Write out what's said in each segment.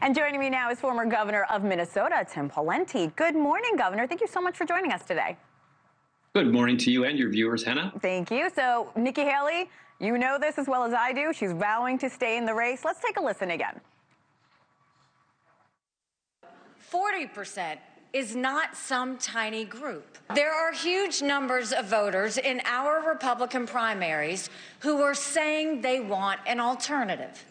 And joining me now is former governor of Minnesota, Pawlenty. Good morning, Governor. Thank you so much for joining us today. Good morning to you and your viewers, Hena. Thank you. So, Nikki Haley, you know this as well as I do. She's vowing to stay in the race. Let's take a listen again. 40% is not some tiny group. There are huge numbers of voters in our Republican primaries who are saying they want an alternative.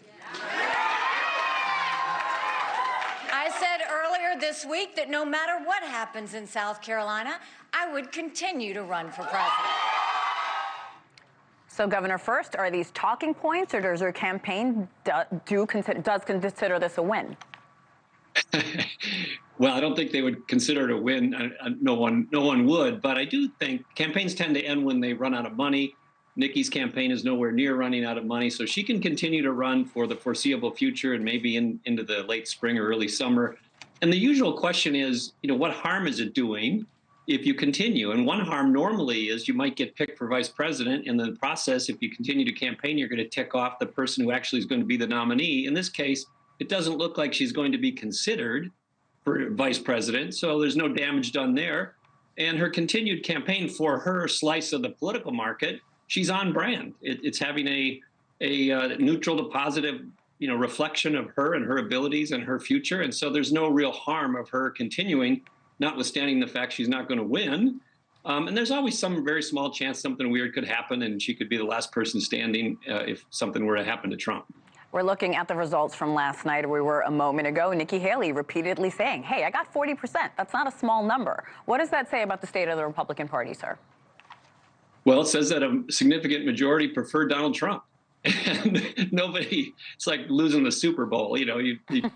I said earlier this week that no matter what happens in South Carolina, I would continue to run for president. So, Governor, first, are these talking points, or does your campaign consider this a win? Well, I don't think they would consider it a win. No one would. But I do think campaigns tend to end when they run out of money. Nikki's campaign is nowhere near running out of money, so she can continue to run for the foreseeable future and maybe into the late spring or early summer. And the usual question is, what harm is it doing if you continue? And one harm normally is you might get picked for vice president. And in the process, if you continue to campaign, you're going to tick off the person who actually is going to be the nominee. In this case, it doesn't look like she's going to be considered for vice president, so there's no damage done there. And her continued campaign for her slice of the political market, she's on brand. It's having a neutral to positive, reflection of her and her abilities and her future. And so there's no real harm of her continuing, notwithstanding the fact she's not going to win. And there's always some very small chance something weird could happen, and she could be the last person standing if something were to happen to Trump. We're looking at the results from last night. We were a moment ago. Nikki Haley repeatedly saying, hey, I got 40%. That's not a small number. What does that say about the state of the Republican Party, sir? Well, it says that a significant majority prefer Donald Trump. And it's like losing the Super Bowl.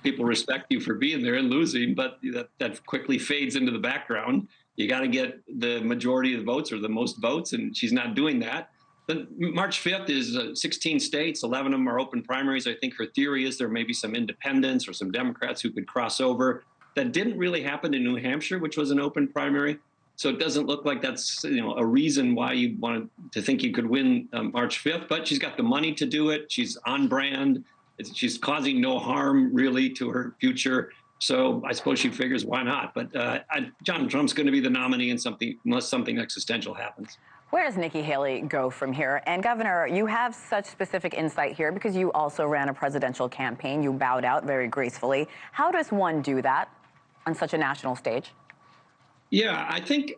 People respect you for being there and losing, but that quickly fades into the background. You got to get the majority of the votes or the most votes, and she's not doing that. But March 5th is 16 states, 11 of them are open primaries. I think her theory is there may be some independents or some Democrats who could cross over. That didn't really happen in New Hampshire, which was an open primary. So it doesn't look like that's a reason why you wanted to think you could win March 5th. But she's got the money to do it. She's on brand. She's causing no harm really to her future. So I suppose she figures, why not? But Donald Trump's going to be the nominee unless something existential happens. Where does Nikki Haley go from here? And Governor, you have such specific insight here because you also ran a presidential campaign. You bowed out very gracefully. How does one do that on such a national stage? Yeah, I think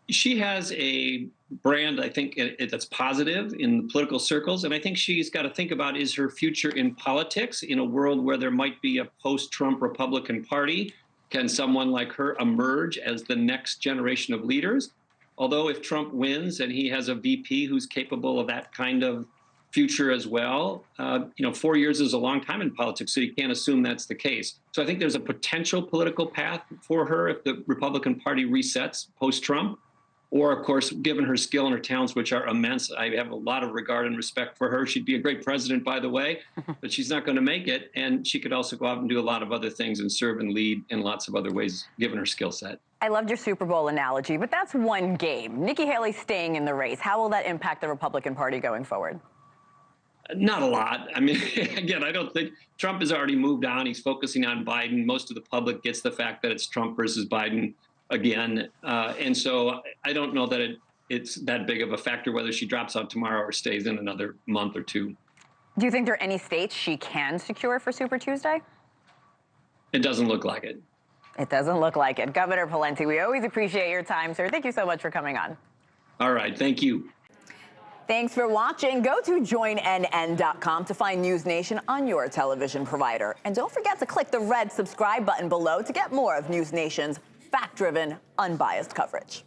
she has a brand, I think, that's positive in the political circles. And I think she's got to think about, is her future in politics in a world where there might be a post-Trump Republican Party? Can someone like her emerge as the next generation of leaders? Although if Trump wins and he has a VP who's capable of that kind of future as well, 4 years is a long time in politics, so you can't assume that's the case. So I think there's a potential political path for her if the Republican Party resets post-Trump. Or, of course, given her skill and her talents, which are immense, I have a lot of regard and respect for her. She'd be a great president, by the way, but she's not going to make it. And she could also go out and do a lot of other things and serve and lead in lots of other ways, given her skill set. I loved your Super Bowl analogy, but that's one game. Nikki Haley staying in the race. How will that impact the Republican Party going forward? Not a lot. I mean, again, I don't think Trump has already moved on. He's focusing on Biden. Most of the public gets the fact that it's Trump versus Biden again. And so I don't know that it's that big of a factor whether she drops out tomorrow or stays in another month or two. Do you think there are any states she can secure for Super Tuesday? It doesn't look like it. It doesn't look like it. Governor Pawlenty, we always appreciate your time, sir. Thank you so much for coming on. All right. Thank you. Thanks for watching. Go to joinnn.com to find NewsNation on your television provider. And don't forget to click the red subscribe button below to get more of NewsNation's fact-driven, unbiased coverage.